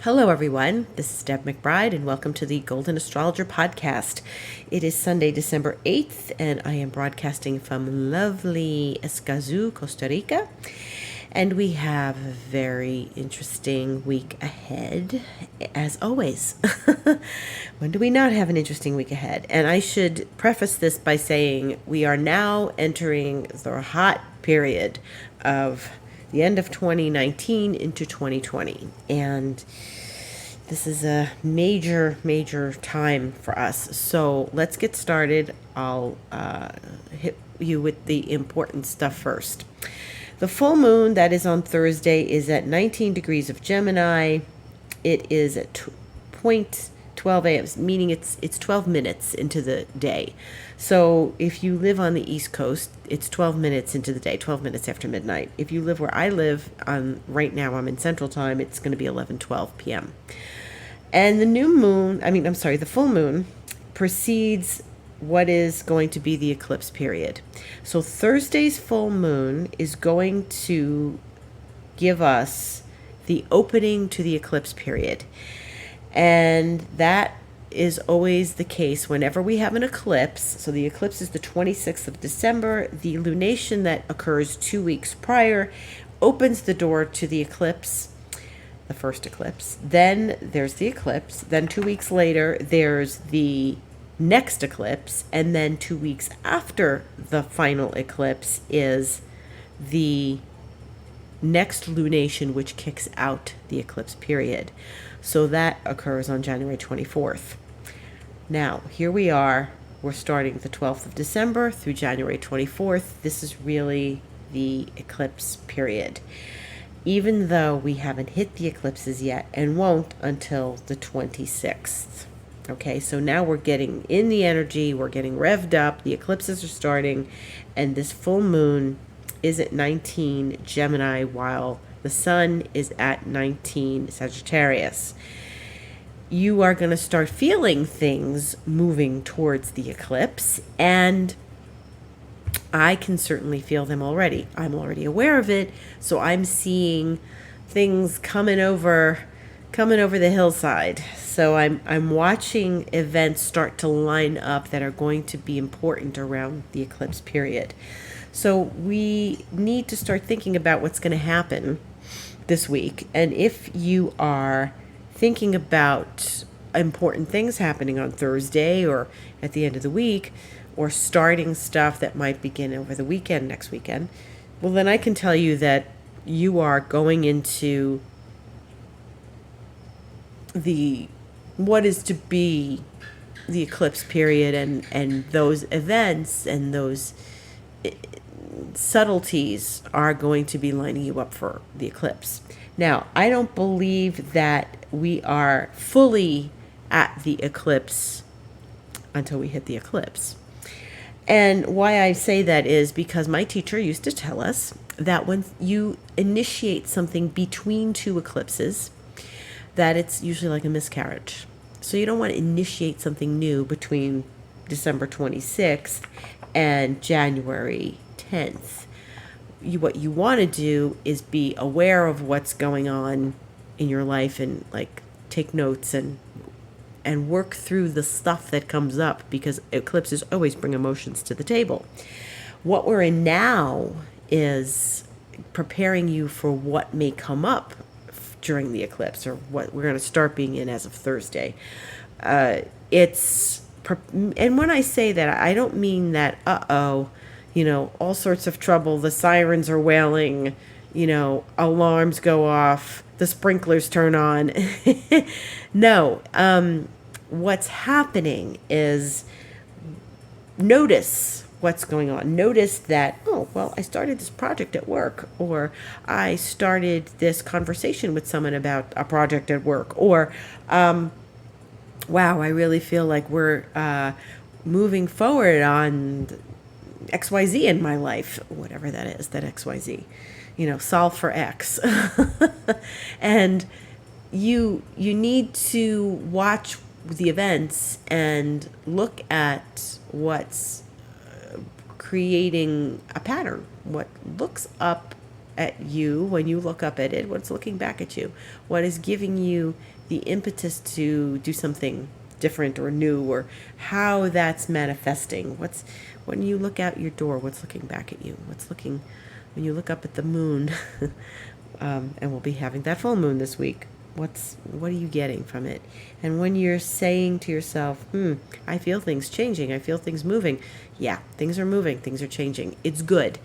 Hello, everyone. This is Deb McBride, and welcome to the Golden Astrologer Podcast. It is Sunday, December 8th, and I am broadcasting from lovely Escazú, Costa Rica. And we have a very interesting week ahead, as always. When do we not have an interesting week ahead? And I should preface this by saying we are now entering the hot period of the end of 2019 into 2020. And this is a major time for us. So let's get started. I'll hit you with the important stuff first. The full moon that is on Thursday is at 19 degrees of Gemini. It is at 0.12 a.m., meaning it's 12 minutes into the day. So if you live on the East Coast, it's 12 minutes into the day, 12 minutes after midnight. If you live where I live, right now I'm in Central Time, it's going to be 11:12 p.m. And the full moon precedes what is going to be the eclipse period. So Thursday's full moon is going to give us the opening to the eclipse period. And that is always the case whenever we have an eclipse. So the eclipse is the 26th of December. The lunation that occurs 2 weeks prior opens the door to the eclipse, the first eclipse. Then there's the eclipse. Then 2 weeks later, there's the next eclipse. And then 2 weeks after the final eclipse is the next lunation, which kicks out the eclipse period. So that occurs on January 24th. Now, here we are. We're starting the 12th of December through January 24th. This is really the eclipse period, even though we haven't hit the eclipses yet and won't until the 26th. Okay, so now we're getting in the energy, we're getting revved up, the eclipses are starting, and this full moon is at 19 Gemini while the sun is at 19 Sagittarius. You are going to start feeling things moving towards the eclipse, and I can certainly feel them already. I'm already aware of it, so I'm seeing things coming over the hillside. So I'm watching events start to line up that are going to be important around the eclipse period. So we need to start thinking about what's going to happen this week. And if you are thinking about important things happening on Thursday or at the end of the week, or starting stuff that might begin over the weekend, next weekend, well, then I can tell you that you are going into what is to be the eclipse period, and those events and those subtleties are going to be lining you up for the eclipse. Now, I don't believe that we are fully at the eclipse until we hit the eclipse. And why I say that is because my teacher used to tell us that when you initiate something between two eclipses, that it's usually like a miscarriage. So you don't want to initiate something new between December 26th and January 10th. What you want to do is be aware of what's going on in your life and take notes and work through the stuff that comes up, because eclipses always bring emotions to the table. What we're in now is preparing you for what may come up during the eclipse, or what we're going to start being in as of Thursday. And when I say that, I don't mean that, all sorts of trouble, the sirens are wailing, alarms go off, the sprinklers turn on. No, what's happening is notice what's going on. Notice that, I started this project at work, or I started this conversation with someone about a project at work, or, wow, I really feel like we're moving forward on XYZ in my life, whatever that is, that XYZ, solve for X. And you need to watch the events and look at what's creating a pattern, what looks up at you when you look up at it? What's looking back at you? What is giving you the impetus to do something different or new, or how that's manifesting? When you look out your door, what's looking back at you? When you look up at the moon, and we'll be having that full moon this week, what are you getting from it? And when you're saying to yourself, I feel things changing, I feel things moving. Yeah, things are moving, things are changing. It's good.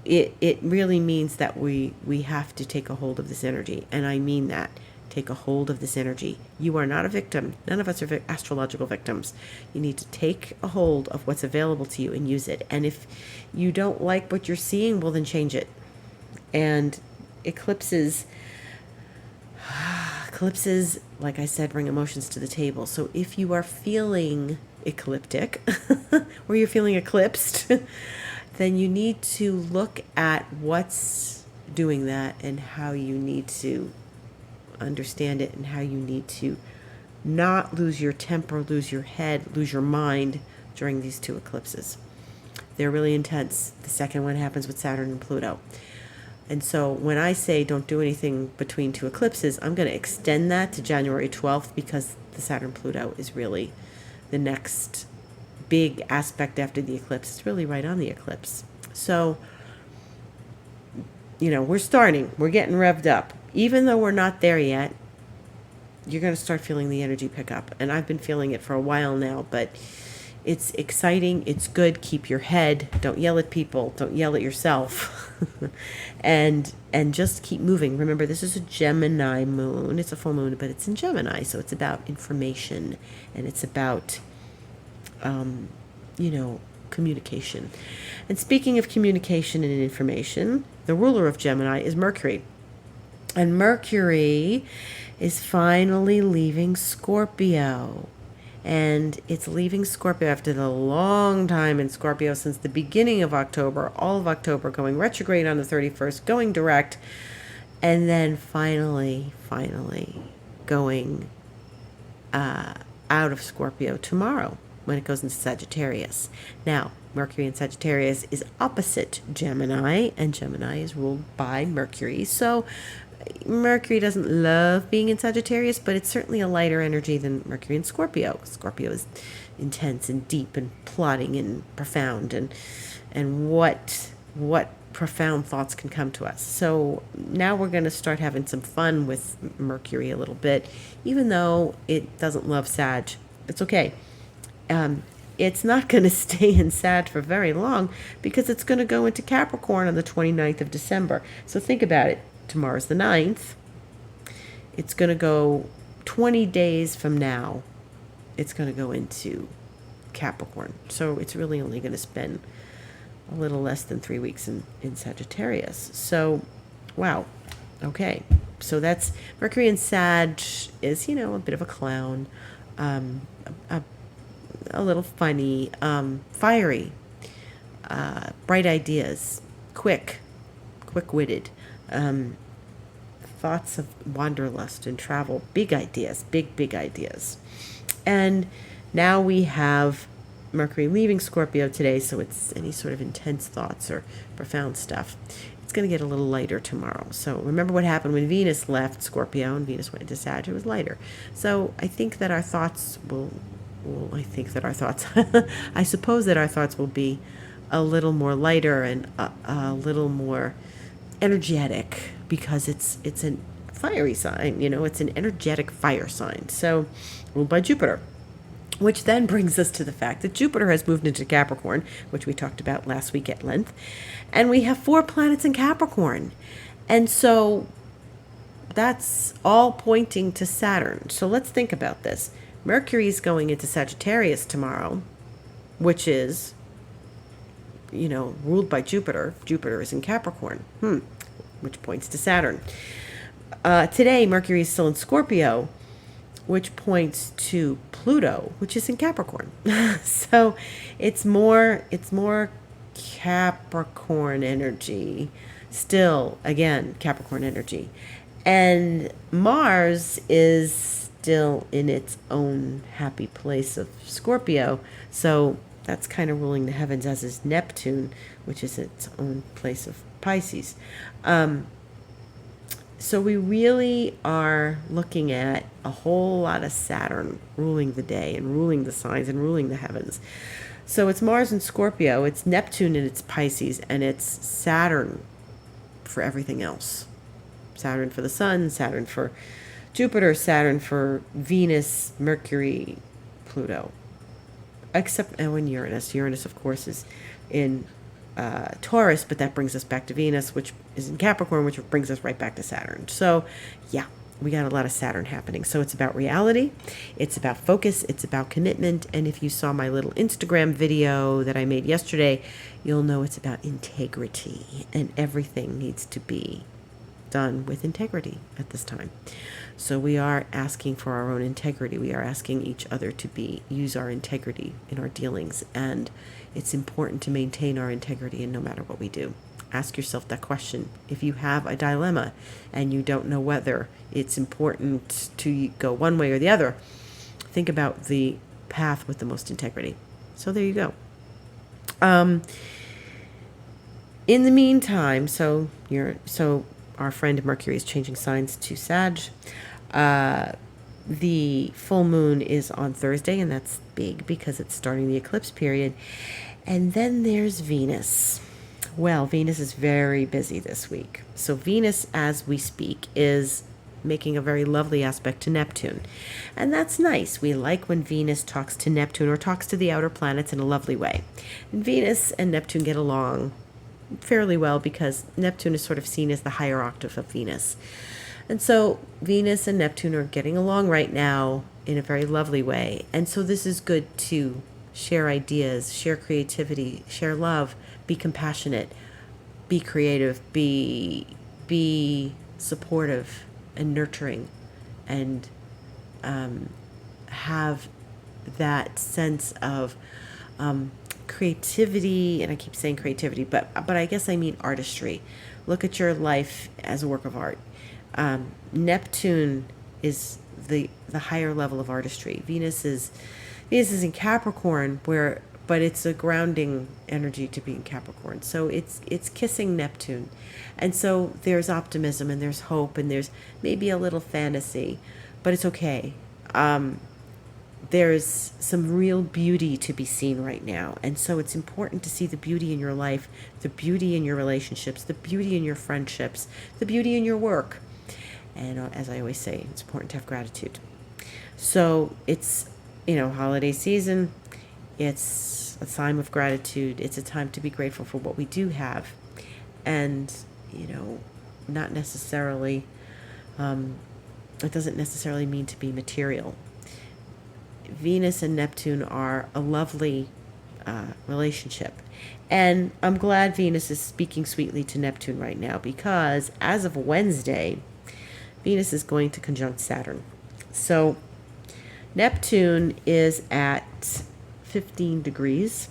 It really means that we have to take a hold of this energy. And I mean that. Take a hold of this energy. You are not a victim. None of us are astrological victims. You need to take a hold of what's available to you and use it. And if you don't like what you're seeing, well, then change it. And eclipses, like I said, bring emotions to the table. So if you are feeling ecliptic or you're feeling eclipsed, then you need to look at what's doing that and how you need to understand it, and how you need to not lose your temper, lose your head, lose your mind during these two eclipses. They're really intense. The second one happens with Saturn and Pluto. And so when I say don't do anything between two eclipses, I'm going to extend that to January 12th, because the Saturn Pluto is really the next big aspect after the eclipse. It's really right on the eclipse. So, we're getting revved up. Even though we're not there yet, you're going to start feeling the energy pick up. And I've been feeling it for a while now, but it's exciting. It's good. Keep your head. Don't yell at people. Don't yell at yourself. and just keep moving. Remember, this is a Gemini moon. It's a full moon, but it's in Gemini. So it's about information, and it's about, communication. And speaking of communication and information, the ruler of Gemini is Mercury. And Mercury is finally leaving Scorpio. And it's leaving Scorpio after the long time in Scorpio, since the beginning of October, all of October, going retrograde on the 31st, going direct, and then finally going out of Scorpio tomorrow when it goes into Sagittarius. Now, Mercury in Sagittarius is opposite Gemini, and Gemini is ruled by Mercury. So Mercury doesn't love being in Sagittarius, but it's certainly a lighter energy than Mercury in Scorpio. Scorpio is intense and deep and plotting and profound, and what profound thoughts can come to us. So now we're going to start having some fun with Mercury a little bit, even though it doesn't love Sag. It's okay. It's not going to stay in Sag for very long, because it's going to go into Capricorn on the 29th of December. So think about it. Tomorrow's the 9th. It's going to go 20 days from now. It's going to go into Capricorn. So it's really only going to spend a little less than 3 weeks in Sagittarius. So, wow. Okay. So that's Mercury in Sag is, a bit of a clown, a little funny, fiery, bright ideas, quick-witted, thoughts of wanderlust and travel, big ideas, big ideas. And now we have Mercury leaving Scorpio today, so it's any sort of intense thoughts or profound stuff. It's going to get a little lighter tomorrow. So remember what happened when Venus left Scorpio and Venus went into Sag. It was lighter. So I think that our thoughts I suppose that our thoughts will be a little more lighter and a little more energetic, because it's a fiery sign, it's an energetic fire sign. So ruled by Jupiter, which then brings us to the fact that Jupiter has moved into Capricorn, which we talked about last week at length. And we have 4 planets in Capricorn. And so that's all pointing to Saturn. So let's think about this. Mercury is going into Sagittarius tomorrow, which is, ruled by Jupiter. Jupiter is in Capricorn, which points to Saturn. Today, Mercury is still in Scorpio, which points to Pluto, which is in Capricorn. So it's more Capricorn energy. Still, again, Capricorn energy. And Mars is still in its own happy place of Scorpio. So That's kind of ruling the heavens, as is Neptune, which is its own place of Pisces. So we really are looking at a whole lot of Saturn ruling the day and ruling the signs and ruling the heavens. So it's Mars in Scorpio, it's Neptune in its Pisces, and it's Saturn for everything else. Saturn for the sun, Saturn for Jupiter, Saturn for Venus, Mercury, Pluto. Except when Uranus. Uranus, of course, is in Taurus, but that brings us back to Venus, which is in Capricorn, which brings us right back to Saturn. So, yeah, we got a lot of Saturn happening. So it's about reality, it's about focus, it's about commitment. And if you saw my little Instagram video that I made yesterday, you'll know it's about integrity, and everything needs to be done with integrity at this time. So we are asking for our own integrity. We are asking each other to use our integrity in our dealings, and it's important to maintain our integrity in no matter what we do. Ask yourself that question. If you have a dilemma and you don't know whether it's important to go one way or the other, think about the path with the most integrity. So there you go. In the meantime, so our friend Mercury is changing signs to Sag. The full moon is on Thursday, and that's big because it's starting the eclipse period. And then there's Venus. Well, Venus is very busy this week. So Venus, as we speak, is making a very lovely aspect to Neptune. And that's nice. We like when Venus talks to Neptune or talks to the outer planets in a lovely way. And Venus and Neptune get along fairly well because Neptune is sort of seen as the higher octave of Venus. And so Venus and Neptune are getting along right now in a very lovely way. And so this is good to share ideas, share creativity, share love, be compassionate, be creative, be supportive and nurturing, and have that sense of creativity. And I keep saying creativity, but I guess I mean artistry. Look at your life as a work of art. Neptune is the higher level of artistry. Venus is in Capricorn, but it's a grounding energy to be in Capricorn. So it's kissing Neptune. And so there's optimism and there's hope and there's maybe a little fantasy, but it's okay. There's some real beauty to be seen right now. And so it's important to see the beauty in your life, the beauty in your relationships, the beauty in your friendships, the beauty in your work. And as I always say, it's important to have gratitude. So it's, holiday season. It's a time of gratitude. It's a time to be grateful for what we do have. And, not necessarily, it doesn't necessarily mean to be material. Venus and Neptune are a lovely relationship. And I'm glad Venus is speaking sweetly to Neptune right now, because as of Wednesday, Venus is going to conjunct Saturn. So Neptune is at 15 degrees,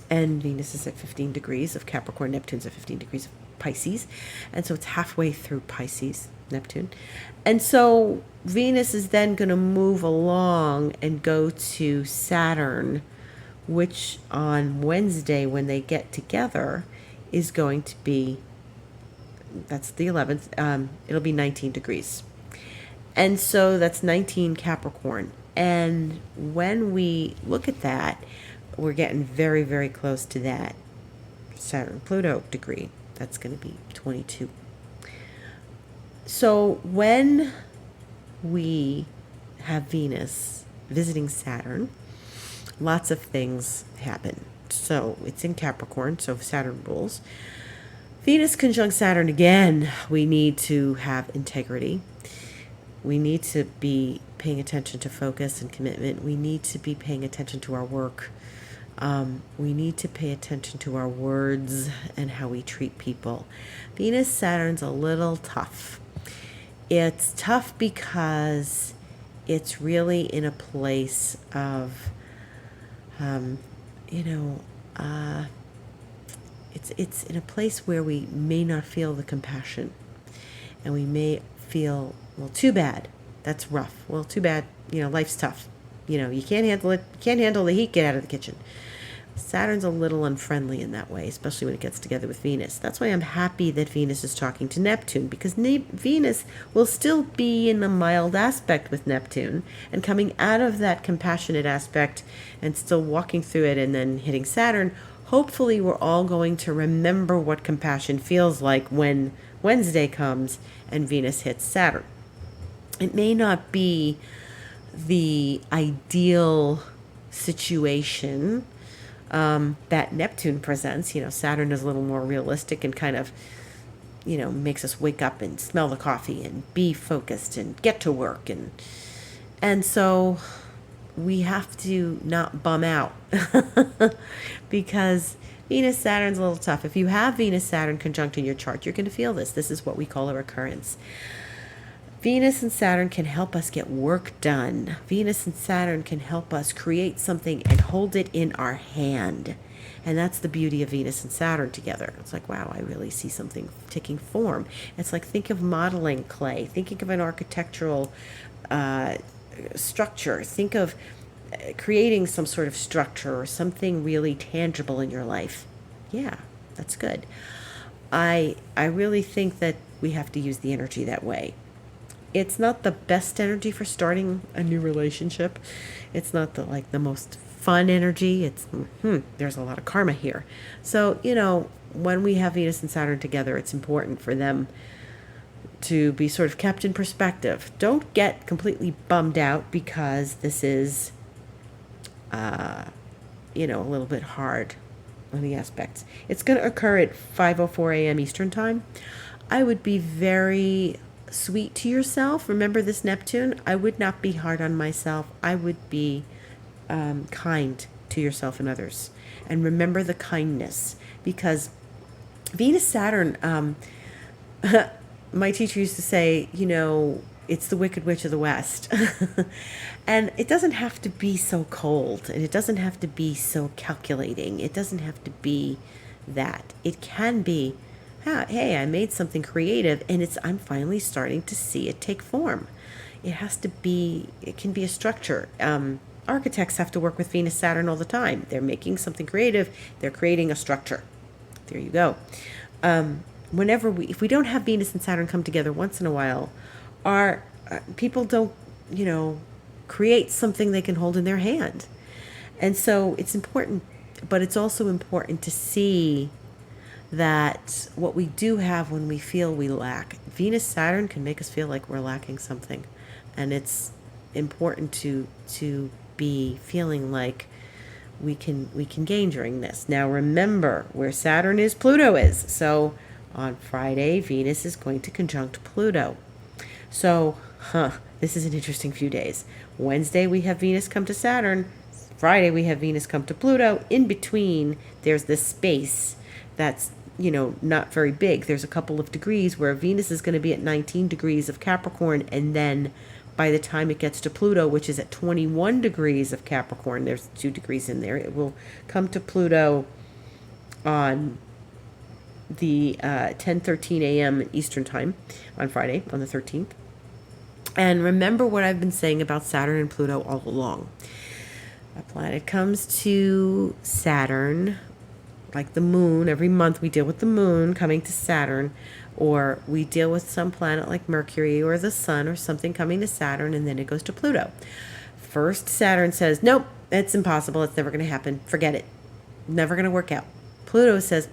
and Venus is at 15 degrees of Capricorn. Neptune's at 15 degrees of Pisces. And so it's halfway through Pisces, Neptune. And so Venus is then going to move along and go to Saturn, which on Wednesday, when they get together, is going to be, that's the 11th, it'll be 19 degrees. And so that's 19 Capricorn. And when we look at that, we're getting very, very close to that Saturn Pluto degree. That's going to be 22. So when we have Venus visiting Saturn, lots of things happen. So it's in Capricorn, so Saturn rules. Venus conjunct Saturn again. We need to have integrity. We need to be paying attention to focus and commitment. We need to be paying attention to our work. We need to pay attention to our words and how we treat people. Venus Saturn's a little tough. It's tough because it's really in a place of, it's in a place where we may not feel the compassion, and we may feel, well, too bad. That's rough. Well, too bad. Life's tough. You can't handle it. You can't handle the heat. Get out of the kitchen. Saturn's a little unfriendly in that way, especially when it gets together with Venus. That's why I'm happy that Venus is talking to Neptune, because Venus will still be in a mild aspect with Neptune and coming out of that compassionate aspect and still walking through it and then hitting Saturn. Hopefully, we're all going to remember what compassion feels like when Wednesday comes and Venus hits Saturn. It may not be the ideal situation that Neptune presents. Saturn is a little more realistic and kind of, makes us wake up and smell the coffee and be focused and get to work. And so we have to not bum out because Venus-Saturn's a little tough. If you have Venus-Saturn conjunct in your chart, you're going to feel this. This is what we call a recurrence. Venus and Saturn can help us get work done. Venus and Saturn can help us create something and hold it in our hand. And that's the beauty of Venus and Saturn together. It's like, wow, I really see something taking form. It's like, think of modeling clay. Thinking of an architectural structure. Think of creating some sort of structure or something really tangible in your life. Yeah, that's good. I really think that we have to use the energy that way. It's not the best energy for starting a new relationship. It's not the most fun energy. It's there's a lot of karma here. So, when we have Venus and Saturn together, it's important for them to be sort of kept in perspective. Don't get completely bummed out because this is a little bit hard on the aspects. It's going to occur at 5:04 a.m. Eastern time. I would be very sweet to yourself. Remember this Neptune? I would not be hard on myself. I would be kind to yourself and others. And remember the kindness, because Venus-Saturn, my teacher used to say, it's the Wicked Witch of the West. And it doesn't have to be so cold, and it doesn't have to be so calculating. It doesn't have to be that. It can be, hey, I made something creative, and I'm finally starting to see it take form. It can be a structure. Architects have to work with Venus, Saturn all the time. They're making something creative. They're creating a structure. There you go. If we don't have Venus and Saturn come together once in a while, our people don't, create something they can hold in their hand. And so it's important, but it's also important to see that what we do have when we feel we lack, Venus Saturn can make us feel like we're lacking something, and it's important to be feeling like we can gain during this. Now remember, where Saturn is, Pluto is. So on Friday, Venus is going to conjunct Pluto. So this is an interesting few days. Wednesday we have Venus come to Saturn. Friday we have Venus come to Pluto. In between, there's this space that's not very big. There's a couple of degrees where Venus is going to be at 19 degrees of Capricorn, and then by the time it gets to Pluto, which is at 21 degrees of Capricorn, there's 2 degrees in there, it will come to Pluto on the 10:13 a.m. Eastern time on Friday, on the 13th. And remember what I've been saying about Saturn and Pluto all along. A planet comes to Saturn, like the moon. Every month we deal with the moon coming to Saturn, or we deal with some planet like Mercury or the sun or something coming to Saturn, and then it goes to Pluto. First, Saturn says, nope, it's impossible. It's never going to happen. Forget it. Never going to work out. Pluto says,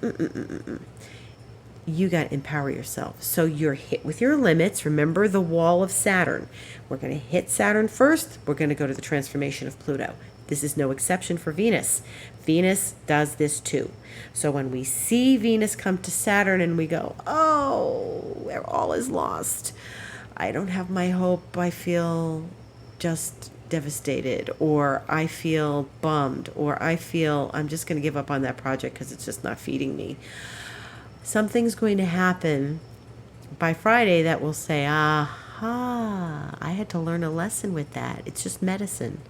you got to empower yourself. So you're hit with your limits. Remember the wall of Saturn. We're going to hit Saturn first. We're going to go to the transformation of Pluto. This is no exception for Venus. Venus does this too. So when we see Venus come to Saturn and we go, oh, all is lost. I don't have my hope. I feel just devastated, or I feel bummed, or I feel I'm just going to give up on that project because it's just not feeding me. Something's going to happen by Friday that will say, aha, I had to learn a lesson with that. It's just medicine.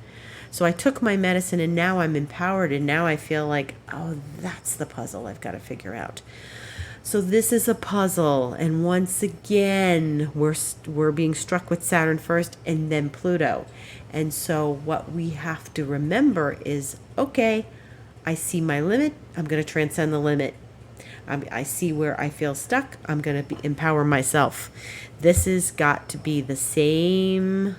So I took my medicine and now I'm empowered, and now I feel like, oh, that's the puzzle I've got to figure out. So this is a puzzle, and once again, we're being struck with Saturn first and then Pluto. And so what we have to remember is, okay, I see my limit, I'm going to transcend the limit. I see where I feel stuck, I'm going to empower myself. This has got to be the same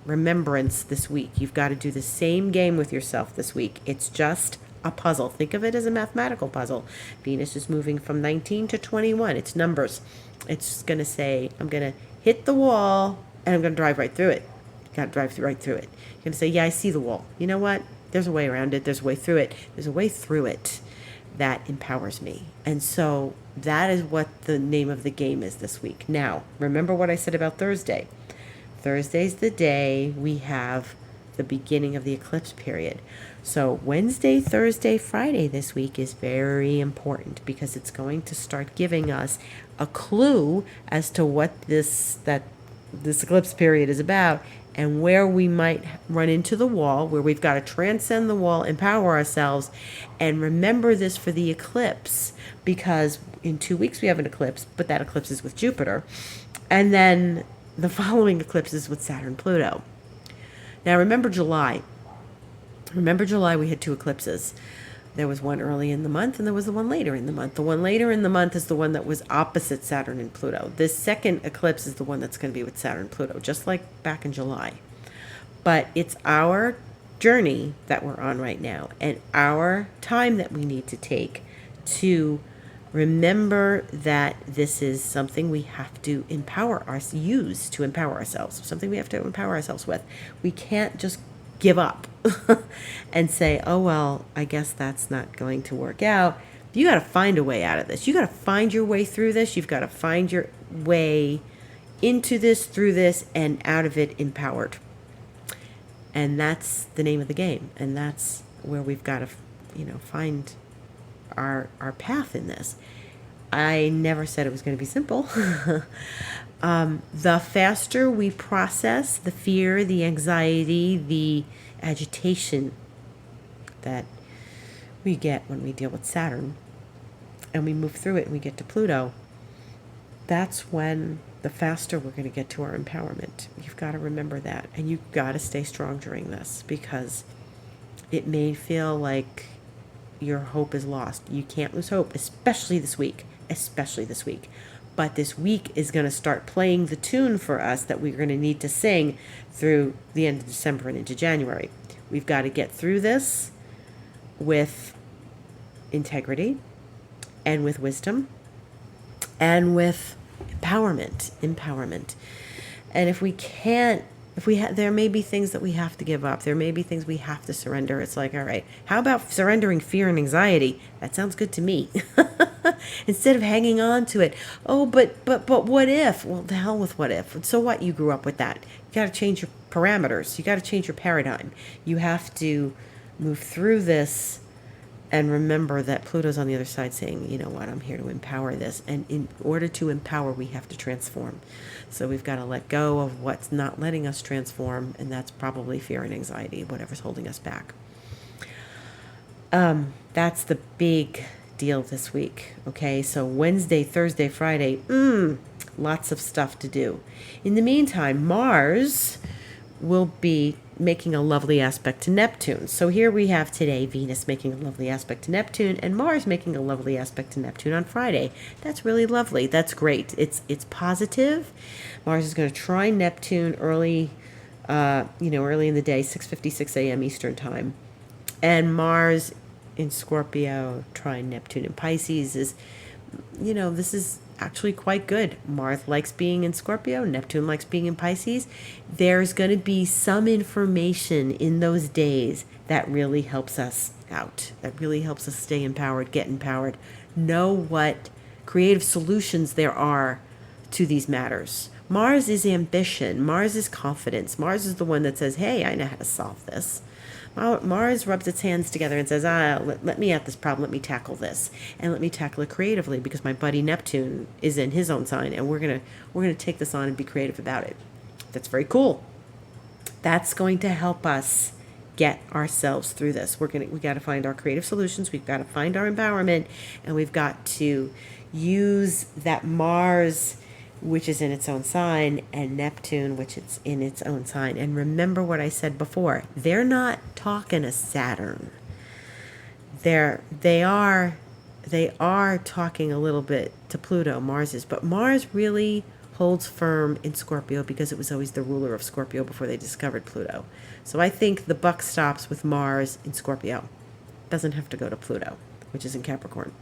remembrance this week. You've got to do the same game with yourself this week. It's just a puzzle. Think of it as a mathematical puzzle. Venus is moving from 19 to 21. It's numbers. It's going to say, I'm going to hit the wall and I'm going to drive right through it. You got to drive right through it. You're going to say, yeah, I see the wall. You know what? There's a way around it. There's a way through it. There's a way through it that empowers me. And so that is what the name of the game is this week. Now, remember what I said about Thursday. Thursday's the day we have the beginning of the eclipse period. So Wednesday, Thursday, Friday this week is very important because it's going to start giving us a clue as to what this eclipse period is about and where we might run into the wall, where we've got to transcend the wall, empower ourselves, and remember this for the eclipse, because in 2 weeks we have an eclipse, but that eclipse is with Jupiter. And then the following eclipse is with Saturn Pluto. Now remember July. We had 2 eclipses. There was one early in the month and there was the one later in the month. The one later in the month is the one that was opposite Saturn and Pluto. This second eclipse is the one that's going to be with Saturn and Pluto, just like back in July. But it's our journey that we're on right now and our time that we need to take to remember that this is something we have to use to empower ourselves, something we have to empower ourselves with. We can't just give up and say, oh, well, I guess that's not going to work out. You got to find a way out of this. You got to find your way through this. You've got to find your way into this, through this, and out of it empowered. And that's the name of the game. And that's where we've got to, find our path in this. I never said it was going to be simple. The faster we process the fear, the anxiety, the agitation that we get when we deal with Saturn and we move through it and we get to Pluto, that's when the faster we're going to get to our empowerment. You've got to remember that, and you've got to stay strong during this, because it may feel like your hope is lost. You can't lose hope, especially this week. But this week is going to start playing the tune for us that we're going to need to sing through the end of December and into January. We've got to get through this with integrity and with wisdom and with empowerment. And there may be things that we have to give up. There may be things we have to surrender. It's like, all right, how about surrendering fear and anxiety? That sounds good to me. Instead of hanging on to it. Oh, but what if? Well, the hell with what if. So what? You grew up with that. You got to change your parameters. You got to change your paradigm. You have to move through this and remember that Pluto's on the other side saying, you know what, I'm here to empower this. And in order to empower, we have to transform. So we've got to let go of what's not letting us transform, and that's probably fear and anxiety, whatever's holding us back. That's the big deal this week. Okay, so Wednesday, Thursday, Friday, lots of stuff to do. In the meantime, Mars will be making a lovely aspect to Neptune. So here we have today Venus making a lovely aspect to Neptune and Mars making a lovely aspect to Neptune on Friday. That's really lovely. That's great. It's positive. Mars is going to trine Neptune early in the day, 6:56 a.m. Eastern time. And Mars in Scorpio trine Neptune in Pisces is, this is actually quite good. Mars likes being in Scorpio. Neptune likes being in Pisces. There's going to be some information in those days that really helps us out, that really helps us stay empowered, get empowered, know what creative solutions there are to these matters. Mars is ambition. Mars is confidence. Mars is the one that says, hey, I know how to solve this. Mars rubs its hands together and says, let me at this problem, let me tackle this, and let me tackle it creatively, because my buddy Neptune is in his own sign, and we're gonna take this on and be creative about it. That's very cool. That's going to help us get ourselves through this. We got to find our creative solutions, we've got to find our empowerment, and we've got to use that Mars, which is in its own sign, and Neptune, which is in its own sign. And remember what I said before, they're not talking to Saturn. They are talking a little bit to Pluto, Mars is, but Mars really holds firm in Scorpio because it was always the ruler of Scorpio before they discovered Pluto. So I think the buck stops with Mars in Scorpio. Doesn't have to go to Pluto, which is in Capricorn.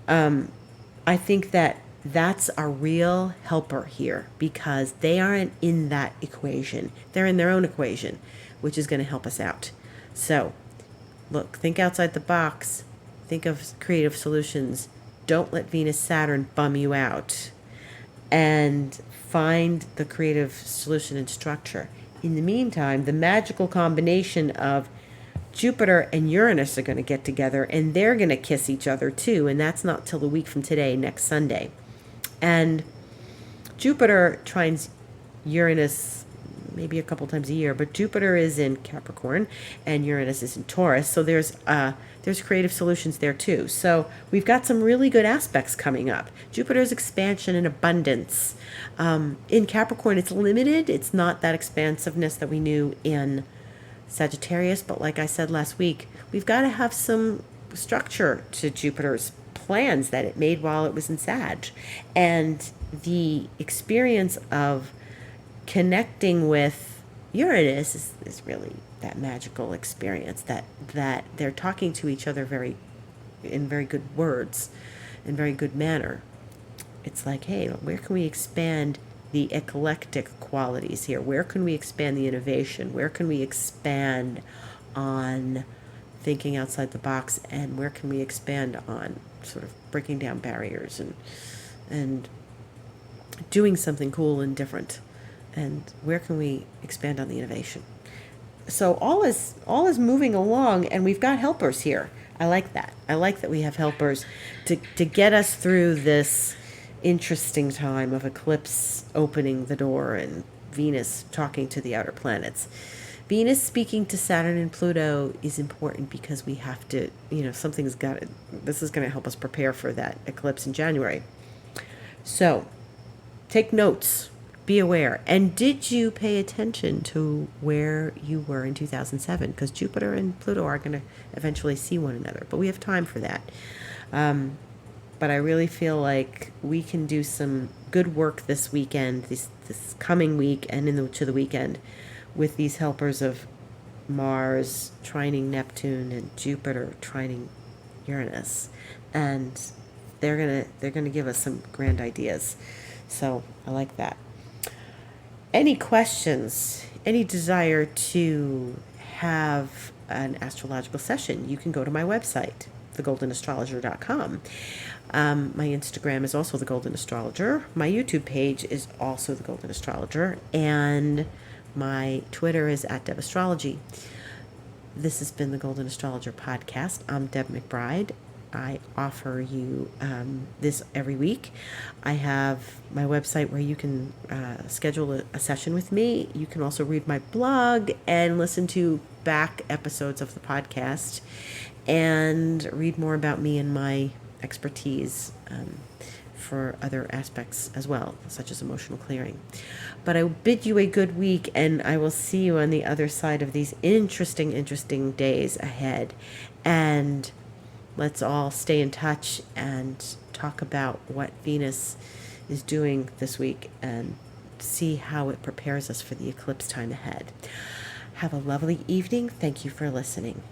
I think that's our real helper here because they aren't in that equation. They're in their own equation, which is going to help us out. So look, think outside the box. Think of creative solutions. Don't let Venus, Saturn bum you out. And find the creative solution and structure. In the meantime, the magical combination of Jupiter and Uranus are going to get together, and they're going to kiss each other too, and that's not till a week from today, next Sunday. And Jupiter trines Uranus maybe a couple times a year, but Jupiter is in Capricorn and Uranus is in Taurus, so there's creative solutions there too. So we've got some really good aspects coming up. Jupiter's expansion and abundance. In Capricorn, it's limited. It's not that expansiveness that we knew in Sagittarius, but like I said last week, we've got to have some structure to Jupiter's plans that it made while it was in Sag. And the experience of connecting with Uranus is really that magical experience that they're talking to each other in very good words, in very good manner. It's like, hey, where can we expand the eclectic qualities here? Where can we expand the innovation? Where can we expand on thinking outside the box? And where can we expand on sort of breaking down barriers and doing something cool and different? And where can we expand on the innovation? So all is moving along, and we've got helpers here. I like that. I like that we have helpers to get us through this interesting time of eclipse opening the door and Venus talking to the outer planets. Venus speaking to Saturn and Pluto is important because we have to, this is going to help us prepare for that eclipse in January. So take notes, be aware. And did you pay attention to where you were in 2007? Because Jupiter and Pluto are going to eventually see one another, but we have time for that. But I really feel like we can do some good work this weekend, this coming week and to the weekend, with these helpers of Mars trining Neptune and Jupiter trining Uranus, and they're gonna give us some grand ideas. So I like that. Any questions? Any desire to have an astrological session? You can go to my website, thegoldenastrologer.com. My Instagram is also The Golden Astrologer. My YouTube page is also The Golden Astrologer. And my Twitter is @DebAstrology. This has been The Golden Astrologer Podcast. I'm Deb McBride. I offer you this every week. I have my website where you can schedule a session with me. You can also read my blog and listen to back episodes of the podcast and read more about me and my expertise for other aspects as well, such as emotional clearing. But I bid you a good week, and I will see you on the other side of these interesting days ahead. And let's all stay in touch and talk about what Venus is doing this week and see how it prepares us for the eclipse time ahead. Have a lovely evening. Thank you for listening.